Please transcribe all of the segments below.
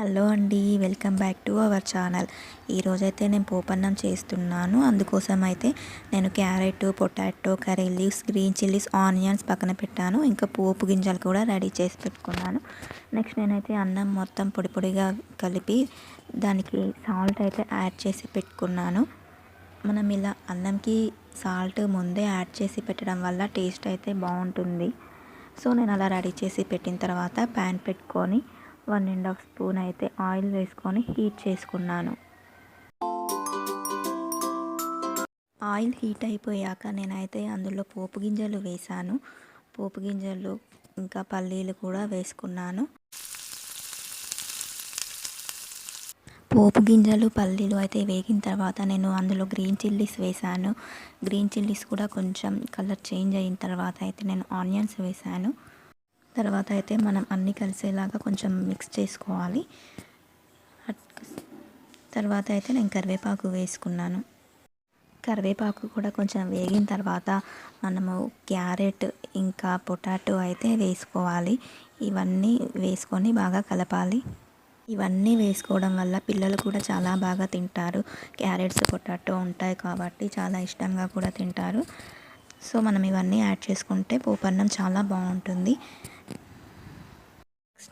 Hello అండి, welcome back to our channel. ఈరోజైతే నేను పోపన్నం చేస్తున్నాను. అందుకోసం అయితే నేను carrot, potato, curry leaves, green chillies, onions పక్కన పెట్టాను. ఇంకా పోపు గింజలు కూడా రెడీ చేసి పెట్టుకున్నాను. నెక్స్ట్ నేనైతే అన్నం మొత్తం పొడి పొడిగా కలిపి దానికి సాల్ట్ అయితే యాడ్ చేసి పెట్టుకున్నాను. మనం ఇలా అన్నంకి సాల్ట్ ముందే యాడ్ చేసి పెట్టడం వల్ల టేస్ట్ అయితే బాగుంటుంది. సో నేను అలా రెడీ చేసి పెట్టిన తర్వాత ప్యాన్ పెట్టుకొని 1.5 స్పూన్ అయితే ఆయిల్ వేసుకొని హీట్ చేసుకున్నాను. ఆయిల్ హీట్ అయిపోయాక నేనైతే అందులో పోపు గింజలు వేసాను. పోపు గింజలు ఇంకా పల్లీలు కూడా వేసుకున్నాను. పోపు గింజలు పల్లీలు అయితే వేగిన తర్వాత నేను అందులో గ్రీన్ చిల్లీస్ వేసాను. గ్రీన్ చిల్లీస్ కూడా కొంచెం కలర్ చేంజ్ అయిన తర్వాత అయితే నేను ఆనియన్స్ వేసాను. తర్వాత అయితే మనం అన్నీ కలిసేలాగా కొంచెం మిక్స్ చేసుకోవాలి. తర్వాత అయితే నేను కరివేపాకు వేసుకున్నాను. కరివేపాకు కూడా కొంచెం వేగిన తర్వాత మనము క్యారెట్ ఇంకా పొటాటో అయితే వేసుకోవాలి. ఇవన్నీ వేసుకొని బాగా కలపాలి. ఇవన్నీ వేసుకోవడం వల్ల పిల్లలు కూడా చాలా బాగా తింటారు. క్యారెట్స్, పొటాటో ఉంటాయి కాబట్టి చాలా ఇష్టంగా కూడా తింటారు. సో మనం ఇవన్నీ యాడ్ చేసుకుంటే పోపన్నం చాలా బాగుంటుంది.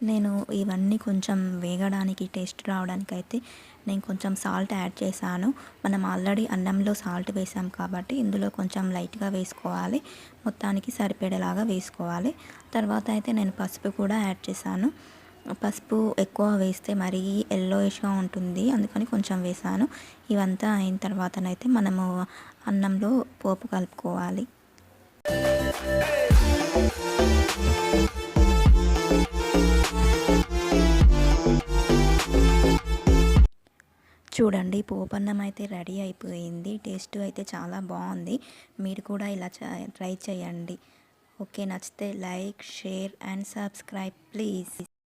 నేను ఇవన్నీ కొంచెం వేగడానికి టేస్ట్ రావడానికి అయితే నేను కొంచెం సాల్ట్ యాడ్ చేశాను. మనం ఆల్రెడీ అన్నంలో సాల్ట్ వేసాం కాబట్టి ఇందులో కొంచెం లైట్గా వేసుకోవాలి. మొత్తానికి సరిపడేలాగా వేసుకోవాలి. తర్వాత అయితే నేను పసుపు కూడా యాడ్ చేశాను. పసుపు ఎక్కువ వేస్తే మరీ ఎల్లోయిష్గా ఉంటుంది, అందుకని కొంచెం వేసాను. ఇవంతా అయిన తర్వాతనైతే మనము అన్నంలో పోపు కలుపుకోవాలి. చూడండి, పోపన్నం అయితే రెడీ అయిపోయింది. టేస్ట్ అయితే చాలా బాగుంది. మీరు కూడా ఇలా ట్రై చేయండి. ఓకే, నచ్చితే like, share and subscribe please.